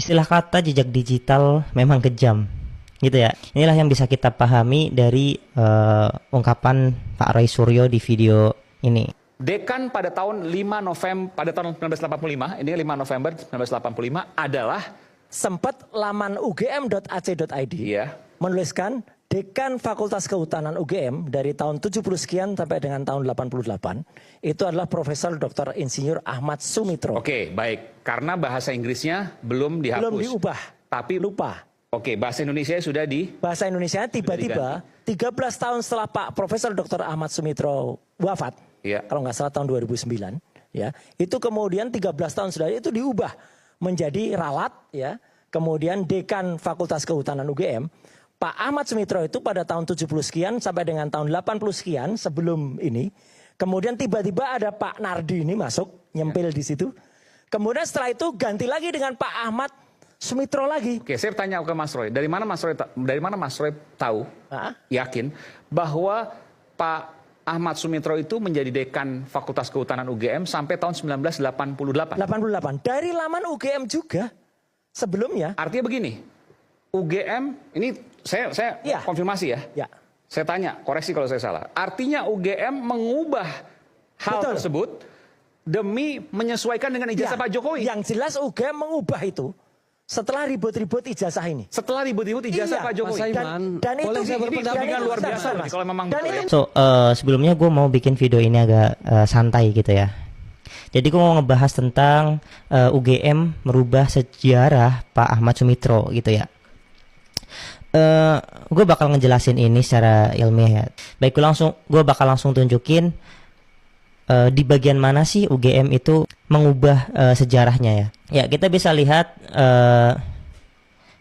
Istilah kata jejak digital memang kejam, gitu ya. Inilah yang bisa kita pahami dari ungkapan Pak Roy Suryo di video ini. Dekan pada tahun 5 November pada tahun 1985, ini 5 November 1985 adalah sempat laman ugm.ac.id menuliskan Dekan Fakultas Kehutanan UGM dari tahun 70 sekian sampai dengan tahun 88 itu adalah Profesor Dr. Insinyur Ahmad Sumitro. Oke, baik. Karena bahasa Inggrisnya belum dihapus. Belum diubah. Tapi lupa. Oke, bahasa Indonesia sudah Bahasa Indonesia tiba-tiba 13 tahun setelah Pak Profesor Dr. Ahmad Sumitro wafat. Kalau nggak salah tahun 2009, ya. Itu kemudian 13 tahun sudah itu diubah menjadi ralat, ya. Kemudian Dekan Fakultas Kehutanan UGM, Pak Ahmad Sumitro itu pada tahun 70 sekian sampai dengan tahun 80 sekian sebelum ini. Kemudian tiba-tiba ada Pak Nardi ini masuk, nyempil di situ. Kemudian setelah itu ganti lagi dengan Pak Ahmad Sumitro lagi. Oke, saya tanya ke Mas Roy, dari mana Mas Roy tahu, yakin bahwa Pak Ahmad Sumitro itu menjadi Dekan Fakultas Kehutanan UGM sampai tahun 1988. 88. Dari laman UGM juga sebelumnya. Artinya begini, UGM ini saya konfirmasi ya. Saya tanya, koreksi kalau saya salah. Artinya UGM mengubah hal tersebut demi menyesuaikan dengan ijazah Pak Jokowi. Yang jelas UGM mengubah itu setelah ribut-ribut ijazah ini. Setelah ribut-ribut ijazah Pak Jokowi. Dan itu dengan luar biasa kalau memang betul ya. So, sebelumnya gue mau bikin video ini agak santai gitu ya. Jadi gue mau ngebahas tentang UGM merubah sejarah Pak Ahmad Sumitro gitu ya. Gue bakal ngejelasin ini secara ilmiah ya. Baik, gue bakal langsung tunjukin di bagian mana sih UGM itu mengubah sejarahnya ya. Ya, kita bisa lihat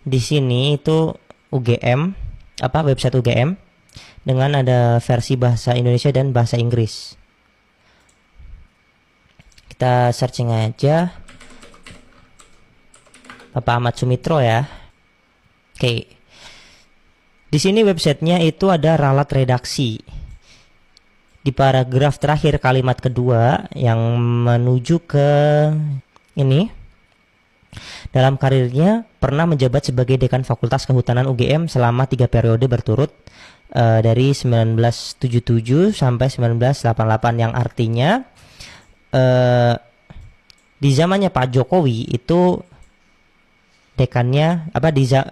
di sini itu UGM, website UGM dengan ada versi bahasa Indonesia dan bahasa Inggris. Kita searching aja Bapak Ahmad Sumitro ya. Oke. Di sini websitenya itu ada ralat redaksi. Di paragraf terakhir kalimat kedua yang menuju ke ini, dalam karirnya pernah menjabat sebagai Dekan Fakultas Kehutanan UGM selama 3 periode berturut dari 1977 sampai 1988, yang artinya di zamannya Pak Jokowi itu dekannya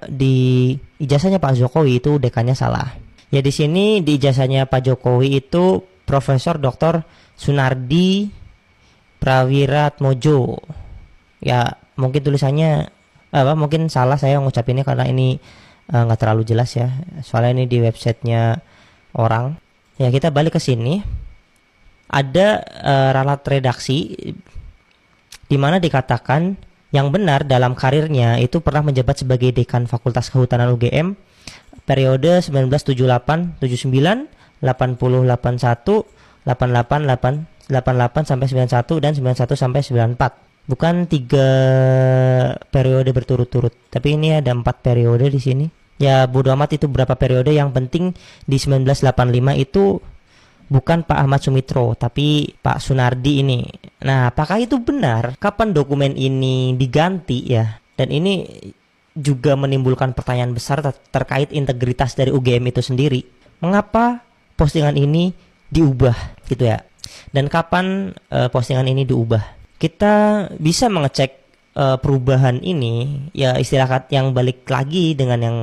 di ijazahnya Pak Jokowi itu dekannya salah. Ya, di sini di ijazahnya Pak Jokowi itu Profesor Dr. Sunardi Prawiratmojo. Ya, mungkin tulisannya mungkin salah saya ngucapinnya karena ini nggak terlalu jelas ya. Soalnya ini di websitenya orang. Ya, kita balik ke sini. Ada ralat redaksi di mana dikatakan yang benar dalam karirnya itu pernah menjabat sebagai Dekan Fakultas Kehutanan UGM periode 1978, 79, 80, 81, 88, 88 sampai 91 dan 91 sampai 94. Bukan 3 periode berturut-turut, tapi ini ada 4 periode di sini. Ya, bodo amat itu berapa periode, yang penting di 1985 itu bukan Pak Ahmad Sumitro, tapi Pak Sunardi ini. Nah, apakah itu benar? Kapan dokumen ini diganti ya? Dan ini juga menimbulkan pertanyaan besar terkait integritas dari UGM itu sendiri. Mengapa postingan ini diubah gitu ya? Dan kapan postingan ini diubah? Kita bisa mengecek perubahan ini, ya istilah yang balik lagi dengan yang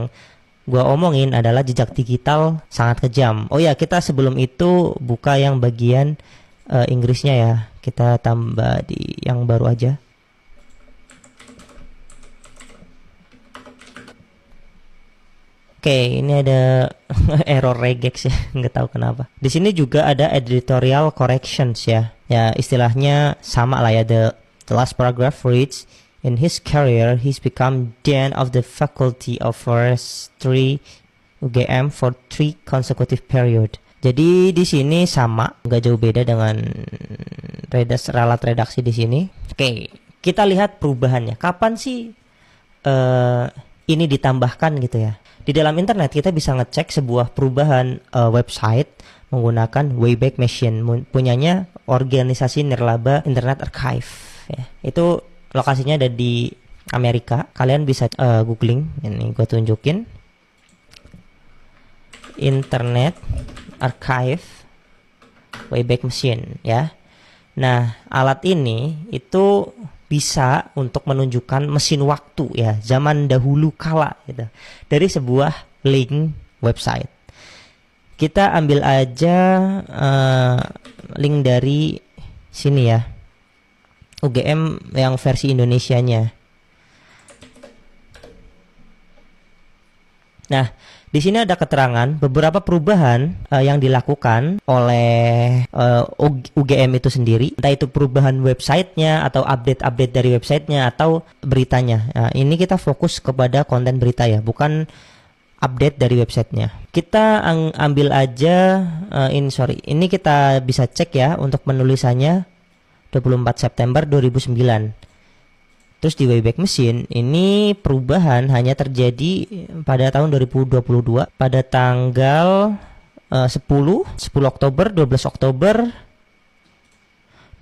gua omongin adalah jejak digital sangat kejam. Oh ya, kita sebelum itu buka yang bagian Inggrisnya ya. Kita tambah di yang baru aja. Oke, ini ada error regex ya, nggak tahu kenapa. Di sini juga ada editorial corrections ya. Ya, istilahnya sama lah ya. The last paragraph reads, in his career, he's become Dean of the Faculty of Forestry UGM for 3 consecutive period. Jadi di sini sama, nggak jauh beda dengan ralat redaksi di sini. Oke, kita lihat perubahannya. Kapan sih ini ditambahkan gitu ya? Di dalam internet kita bisa ngecek sebuah perubahan website menggunakan Wayback Machine, punyanya organisasi nirlaba Internet Archive. Ya, itu lokasinya ada di Amerika. Kalian bisa googling, ini gue tunjukin, Internet Archive Wayback Machine ya. Nah, alat ini itu bisa untuk menunjukkan mesin waktu ya, zaman dahulu kala gitu, dari sebuah link website. Kita ambil aja link dari sini ya, UGM yang versi Indonesianya. Nah, di sini ada keterangan beberapa perubahan yang dilakukan oleh UGM itu sendiri, entah itu perubahan websitenya atau update-update dari websitenya atau beritanya. Nah, ini kita fokus kepada konten berita ya, bukan update dari websitenya. Kita ambil aja ini kita bisa cek ya untuk penulisannya 24 September 2009. Terus di Wayback Machine ini perubahan hanya terjadi pada tahun 2022 pada tanggal 10 Oktober, 12 Oktober,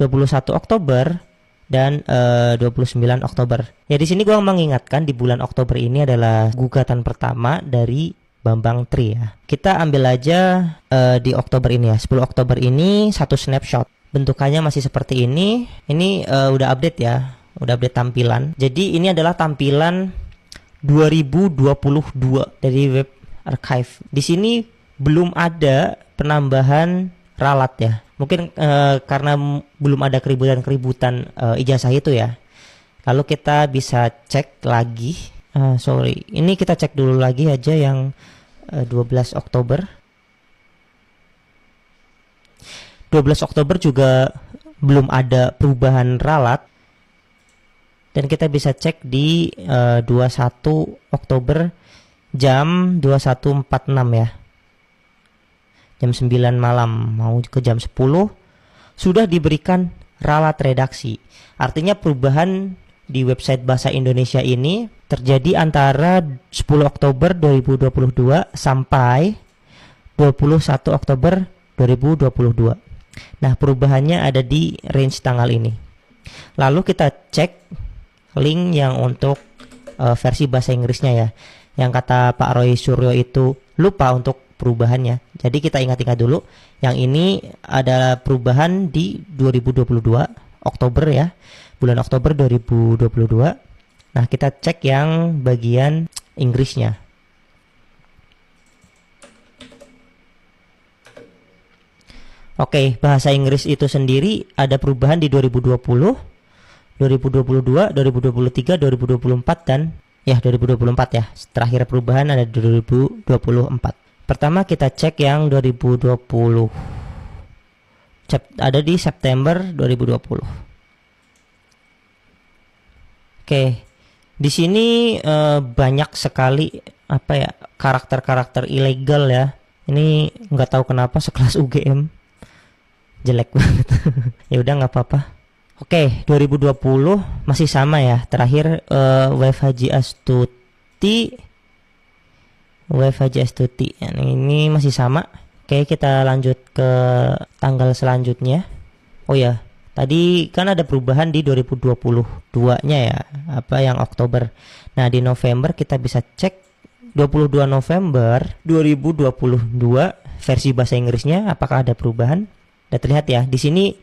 21 Oktober dan 29 Oktober. Ya, di sini gua mengingatkan di bulan Oktober ini adalah gugatan pertama dari Bambang Tri ya. Kita ambil aja di Oktober ini ya. 10 Oktober ini satu snapshot. Bentukannya masih seperti ini. Ini udah update ya. Udah update tampilan. Jadi ini adalah tampilan 2022 dari Web Archive. Di sini belum ada penambahan ralat ya. Mungkin karena belum ada keributan ijazah itu ya. Lalu kita bisa cek lagi. Ini kita cek dulu lagi aja yang 12 Oktober. 12 Oktober juga belum ada perubahan ralat. Dan kita bisa cek di 21 Oktober jam 21.46 ya. Jam 9 malam mau ke jam 10 sudah diberikan ralat redaksi. Artinya perubahan di website Bahasa Indonesia ini terjadi antara 10 Oktober 2022 sampai 21 Oktober 2022. Nah, perubahannya ada di range tanggal ini. Lalu kita cek link yang untuk versi bahasa Inggrisnya ya, yang kata Pak Roy Suryo itu lupa untuk perubahannya. Jadi kita ingat-ingat dulu, yang ini ada perubahan di 2022 Oktober ya, bulan Oktober 2022. Nah, kita cek yang bagian Inggrisnya. Oke, bahasa Inggris itu sendiri ada perubahan di 2020, 2022, 2023, 2024 dan ya 2024 ya. Terakhir perubahan ada 2024. Pertama kita cek yang 2020. Ada di September 2020. Oke. Di sini banyak sekali karakter-karakter ilegal ya. Ini nggak tahu kenapa sekelas UGM jelek banget. Ya udah nggak apa-apa. Oke, 2020 masih sama ya. Terakhir Wave Haji Astuti. Ini masih sama. Oke, kita lanjut ke tanggal selanjutnya. Oh ya, tadi kan ada perubahan di 2022-nya ya. Yang Oktober. Nah, di November kita bisa cek 22 November 2022 versi bahasa Inggrisnya apakah ada perubahan. Dan terlihat ya, di sini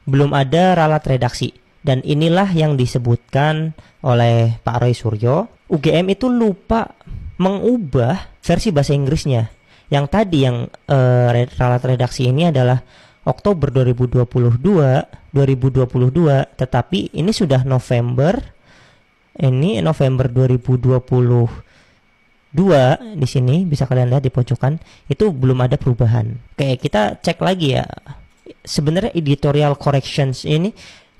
belum ada ralat redaksi. Dan inilah yang disebutkan oleh Pak Roy Suryo. UGM itu lupa mengubah versi bahasa Inggrisnya. Yang tadi yang ralat redaksi ini adalah Oktober 2022, tetapi ini sudah November. Ini November 2022. Di sini bisa kalian lihat di pojokan itu belum ada perubahan. Oke, kita cek lagi ya. Sebenarnya editorial corrections ini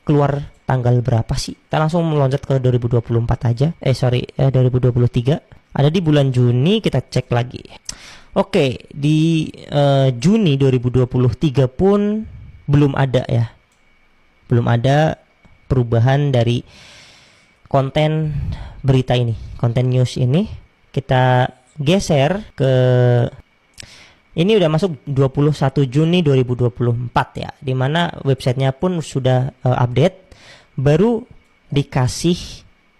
keluar tanggal berapa sih? Kita langsung meloncat ke 2024 aja. 2023. Ada di bulan Juni, kita cek lagi. Oke, di Juni 2023 pun belum ada ya. Belum ada perubahan dari konten berita ini, konten news ini. Kita geser ke ini udah masuk 21 Juni 2024 ya, dimana websitenya pun sudah update, baru dikasih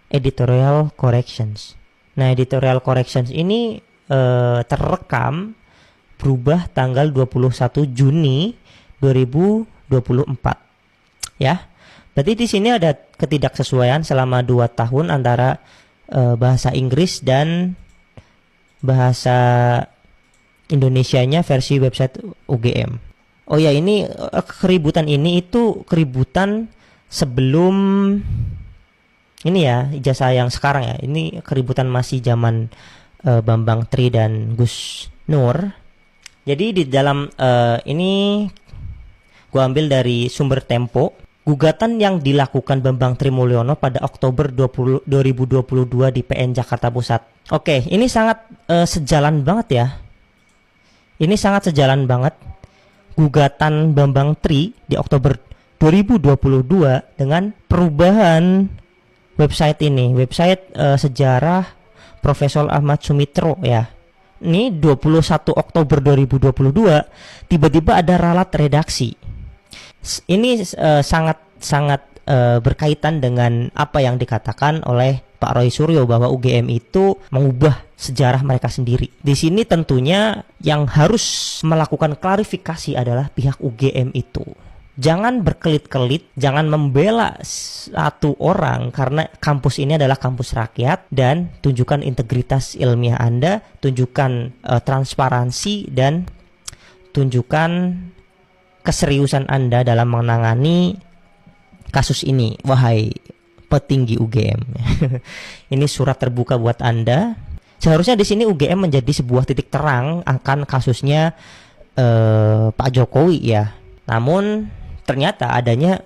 editorial corrections. Nah, editorial corrections ini terrekam berubah tanggal 21 Juni 2024. Ya. Berarti di sini ada ketidaksesuaian selama 2 tahun antara bahasa Inggris dan bahasa Indonesianya versi website UGM. Oh ya, ini keributan ini itu keributan sebelum ini ya, ijazah yang sekarang ya. Ini keributan masih zaman Bambang Tri dan Gus Nur. Jadi di dalam ini gua ambil dari sumber Tempo. Gugatan yang dilakukan Bambang Tri Mulyono pada Oktober 2022 di PN Jakarta Pusat. Oke, ini sangat sejalan banget ya. Ini sangat sejalan banget. Gugatan Bambang Tri di Oktober 2022 dengan perubahan website ini. Website sejarah Profesor Ahmad Sumitro ya. Ini 21 Oktober 2022 tiba-tiba ada ralat redaksi. Ini sangat berkaitan dengan apa yang dikatakan oleh Pak Roy Suryo bahwa UGM itu mengubah sejarah mereka sendiri. Di sini tentunya yang harus melakukan klarifikasi adalah pihak UGM itu. Jangan berkelit-kelit, jangan membela satu orang karena kampus ini adalah kampus rakyat, dan tunjukkan integritas ilmiah Anda, tunjukkan transparansi, dan tunjukkan keseriusan Anda dalam menangani kasus ini, wahai petinggi UGM. Ini surat terbuka buat Anda. Seharusnya di sini UGM menjadi sebuah titik terang akan kasusnya Pak Jokowi ya. Namun ternyata adanya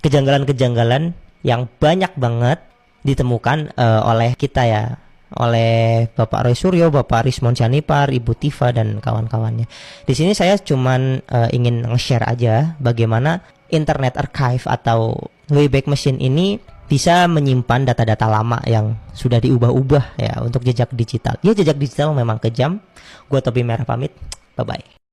kejanggalan-kejanggalan yang banyak banget ditemukan oleh kita ya, oleh Bapak Roy Suryo, Bapak Rismon Sianipar, Ibu Tifa dan kawan-kawannya. Di sini saya cuman ingin nge-share aja bagaimana Internet Archive atau Wayback Machine ini bisa menyimpan data-data lama yang sudah diubah-ubah ya untuk jejak digital. Ya, jejak digital memang kejam. Gua Topi Merah pamit. Bye bye.